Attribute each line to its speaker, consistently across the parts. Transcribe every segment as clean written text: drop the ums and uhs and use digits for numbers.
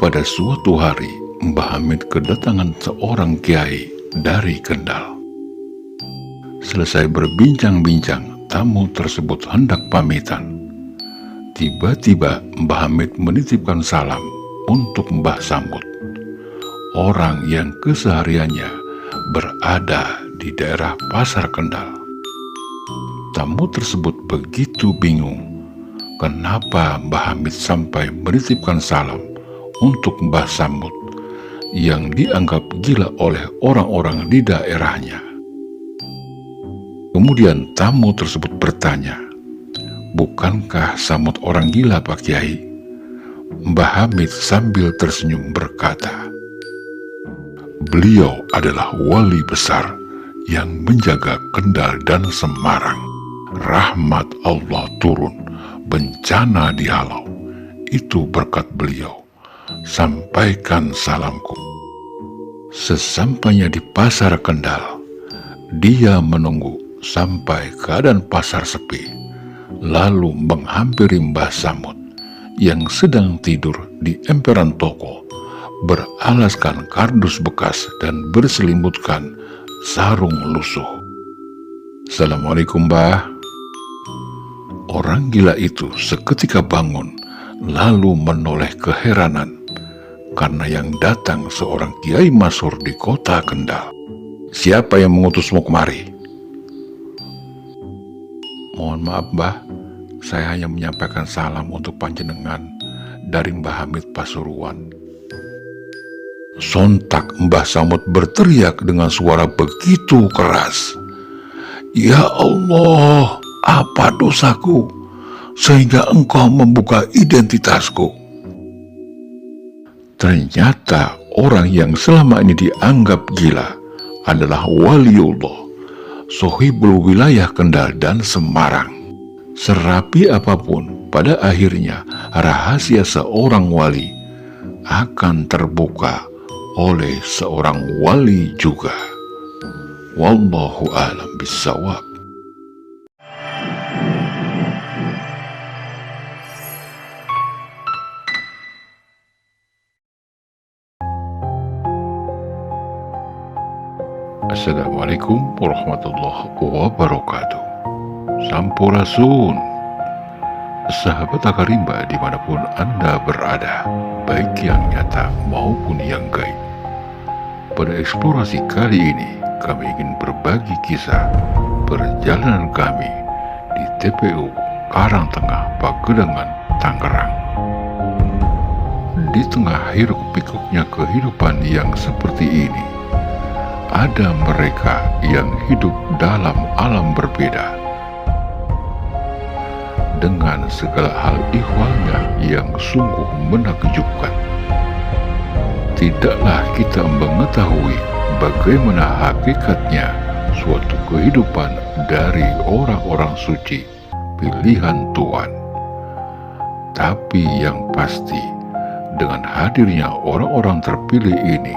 Speaker 1: Pada suatu hari, Mbah Hamid kedatangan seorang kiai dari Kendal. Selesai berbincang-bincang, tamu tersebut hendak pamitan. Tiba-tiba Mbah Hamid menitipkan salam untuk Mbah Samud, orang yang kesehariannya berada di daerah Pasar Kendal. Tamu tersebut begitu bingung kenapa Mbah Hamid sampai menitipkan salam untuk Mbah Samud yang dianggap gila oleh orang-orang di daerahnya. Kemudian tamu tersebut bertanya, "Bukankah Samud orang gila, Pak Kiai?" Mbah Hamid sambil tersenyum berkata, "Beliau adalah wali besar yang menjaga Kendal dan Semarang. Rahmat Allah turun, bencana dihalau. Itu berkat beliau. Sampaikan salamku." Sesampainya di Pasar Kendal, dia menunggu sampai keadaan pasar sepi, lalu menghampiri Mbah Samud yang sedang tidur di emperan toko, beralaskan kardus bekas dan berselimutkan sarung lusuh. "Assalamualaikum, Mbah." Orang gila itu seketika bangun, lalu menoleh keheranan karena yang datang seorang kiai masyhur di kota Kendal. "Siapa yang mengutusmu kemari?" "Mohon maaf, Mbah, saya hanya menyampaikan salam untuk panjenengan dari Mbah Hamid Pasuruan." Sontak Mbah Samud berteriak dengan suara begitu keras, "Ya Allah, apa dosaku sehingga engkau membuka identitasku?" Ternyata orang yang selama ini dianggap gila adalah waliullah, sohibul wilayah Kendal dan Semarang. Serapi apapun, pada akhirnya rahasia seorang wali akan terbuka oleh seorang wali juga. Wallahu a'lam bishawab. Assalamualaikum warahmatullahi wabarakatuh. Sampurasun, sahabat Akarimba dimanapun Anda berada, baik yang nyata maupun yang gaib. Pada eksplorasi kali ini, kami ingin berbagi kisah perjalanan kami di TPU Karangtengah, Pagedangan, Tangerang. Di tengah hiruk-pikuknya kehidupan yang seperti ini, ada mereka yang hidup dalam alam berbeda, dengan segala hal ihwalnya yang sungguh menakjubkan. Tidaklah kita mengetahui bagaimana hakikatnya suatu kehidupan dari orang-orang suci pilihan Tuhan. Tapi yang pasti, dengan hadirnya orang-orang terpilih ini,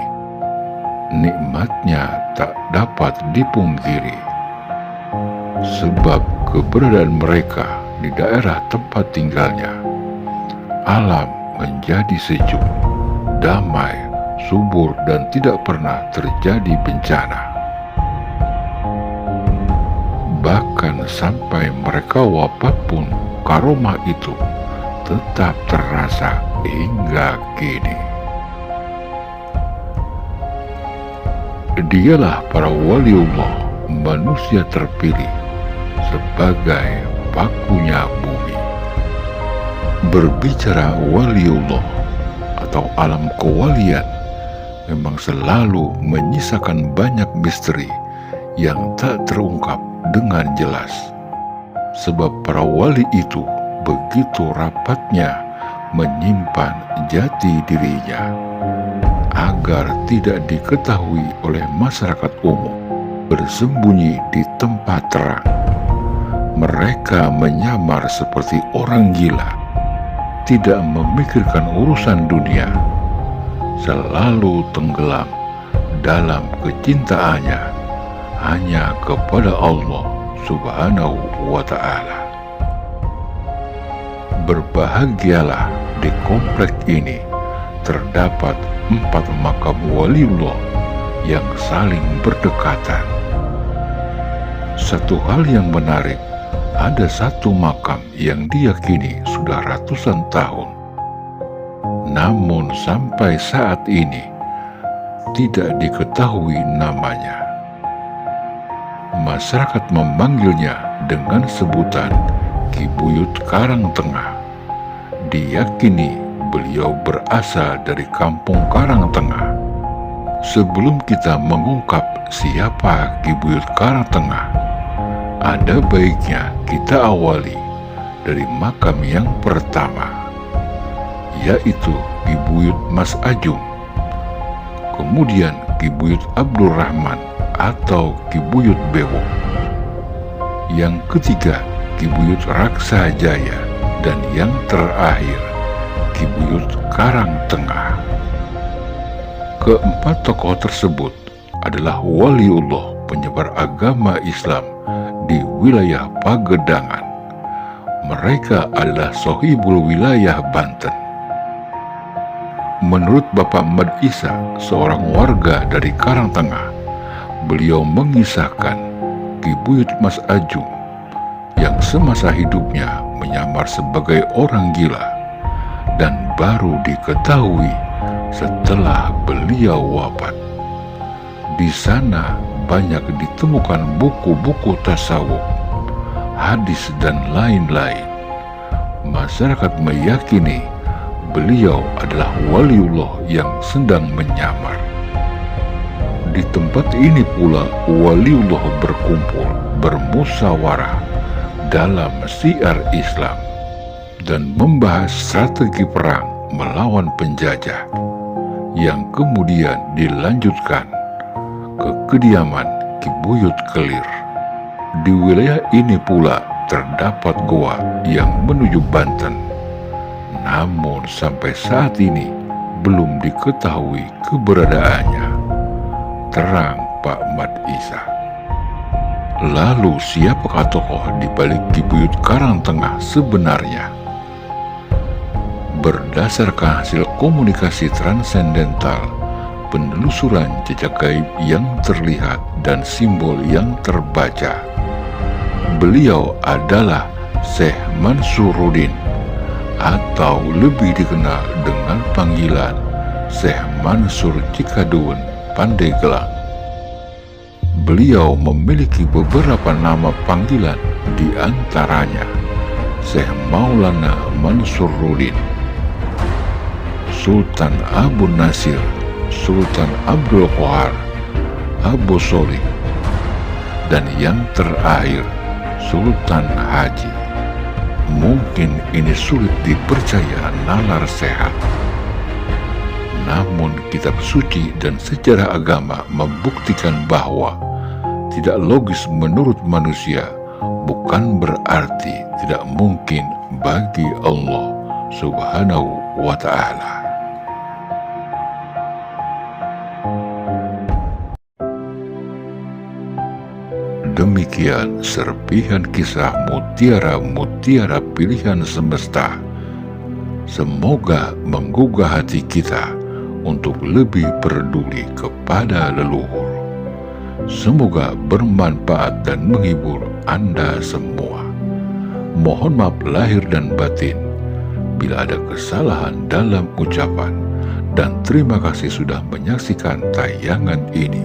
Speaker 1: nikmatnya tak dapat dipungkiri. Sebab keberadaan mereka di daerah tempat tinggalnya, alam menjadi sejuk, damai, subur, dan tidak pernah terjadi bencana. Bahkan sampai mereka wafat pun, karomah itu tetap terasa hingga kini. Dialah para waliullah, manusia terpilih sebagai pakunya bumi. Berbicara waliullah atau alam kewalian memang selalu menyisakan banyak misteri yang tak terungkap dengan jelas. Sebab para wali itu begitu rapatnya menyimpan jati dirinya agar tidak diketahui oleh masyarakat umum, bersembunyi di tempat terang. Mereka menyamar seperti orang gila, tidak memikirkan urusan dunia, selalu tenggelam dalam kecintaannya hanya kepada Allah Subhanahu wa Ta'ala. Berbahagialah di komplek ini terdapat 4 makam waliullah yang saling berdekatan. Satu hal yang menarik, ada satu makam yang diyakini sudah ratusan tahun, namun sampai saat ini tidak diketahui namanya. Masyarakat memanggilnya dengan sebutan Ki Buyut Karangtengah. Diyakini beliau berasal dari kampung Karangtengah. Sebelum kita mengungkap siapa Ki Buyut Karangtengah, ada baiknya kita awali dari makam yang pertama, yaitu Ki Buyut Mas Ajung, kemudian Ki Buyut Abdurrahman atau Ki Buyut Bewo, yang ketiga Ki Buyut Raksa Jaya, dan yang terakhir Ki Buyut Karangtengah. Keempat tokoh tersebut adalah waliullah penyebar agama Islam di wilayah Pagedangan. Mereka adalah sohibul wilayah Banten. Menurut Bapak Mad Isa, seorang warga dari Karangtengah, beliau mengisahkan Ki Buyut Mas Ajung yang semasa hidupnya menyamar sebagai orang gila dan baru diketahui setelah beliau wafat. Di sana banyak ditemukan buku-buku tasawuf, hadis, dan lain-lain. Masyarakat meyakini beliau adalah waliullah yang sedang menyamar. Di tempat ini pula waliullah berkumpul, bermusyawarah dalam syiar Islam dan membahas strategi perang melawan penjajah, yang kemudian dilanjutkan ke kediaman Ki Buyut Kelir. Di wilayah ini pula terdapat goa yang menuju Banten, namun sampai saat ini belum diketahui keberadaannya. Terang Pak Mad Isa. Lalu siapakah tokoh di balik Ki Buyut Karangtengah sebenarnya? Berdasarkan hasil komunikasi transendental, penelusuran jejak gaib yang terlihat dan simbol yang terbaca, beliau adalah Syekh Mansuruddin, atau lebih dikenal dengan panggilan Syekh Mansur Cikaduen Pandeglang. Beliau memiliki beberapa nama panggilan, di antaranya Syekh Maulana Mansuruddin, Sultan Abu Nasir, Sultan Abdul Qahar, Abu Solih, dan yang terakhir Sultan Haji. Mungkin ini sulit dipercaya nalar sehat, namun kitab suci dan sejarah agama membuktikan bahwa tidak logis menurut manusia bukan berarti tidak mungkin bagi Allah Subhanahu wa Ta'ala. Demikian serpihan kisah mutiara-mutiara pilihan semesta. Semoga menggugah hati kita untuk lebih peduli kepada leluhur. Semoga bermanfaat dan menghibur Anda semua. Mohon maaf lahir dan batin bila ada kesalahan dalam ucapan, dan terima kasih sudah menyaksikan tayangan ini.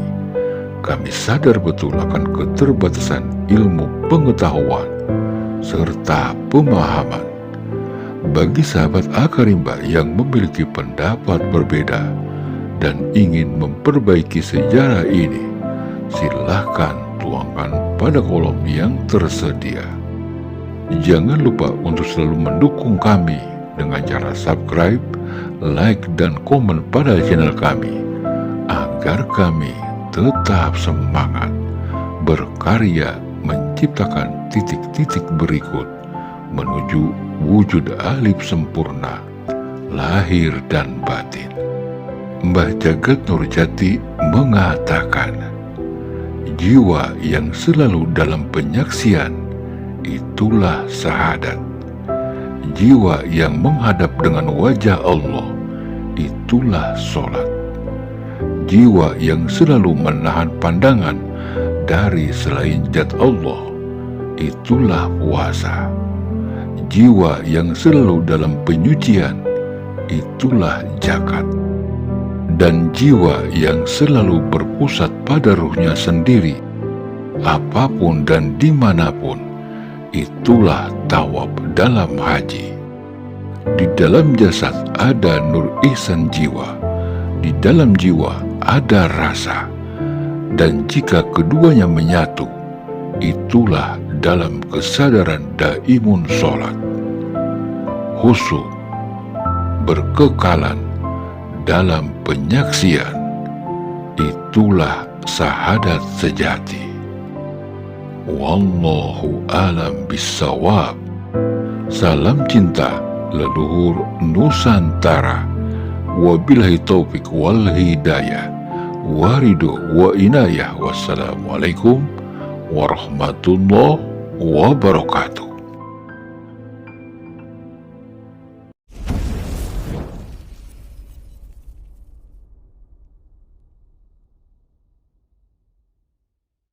Speaker 1: Kami sadar betul akan keterbatasan ilmu pengetahuan serta pemahaman. Bagi sahabat Akarimba yang memiliki pendapat berbeda dan ingin memperbaiki sejarah ini, silahkan tuangkan pada kolom yang tersedia. Jangan lupa untuk selalu mendukung kami dengan cara subscribe, like, dan komen pada channel kami, agar kami tetap semangat berkarya menciptakan titik-titik berikut menuju wujud alif sempurna, lahir dan batin. Mbah Jagat Nurjati mengatakan, jiwa yang selalu dalam penyaksian, itulah syahadat. Jiwa yang menghadap dengan wajah Allah, itulah sholat. Jiwa yang selalu menahan pandangan dari selain zat Allah, itulah puasa. Jiwa yang selalu dalam penyucian, itulah zakat. Dan jiwa yang selalu berpusat pada ruhnya sendiri, apapun dan dimanapun, itulah tawaf dalam haji. Di dalam jasad ada nur ihsan jiwa, di dalam jiwa ada rasa, dan jika keduanya menyatu, itulah dalam kesadaran daimun sholat. Khusyuk, berkekalan dalam penyaksian, itulah syahadat sejati. Wallahu alam bissawab. Salam cinta leluhur Nusantara. Wabillahi taufik wal hidayah, warido wa inayah. Wassalamualaikum warahmatullahi wabarakatuh.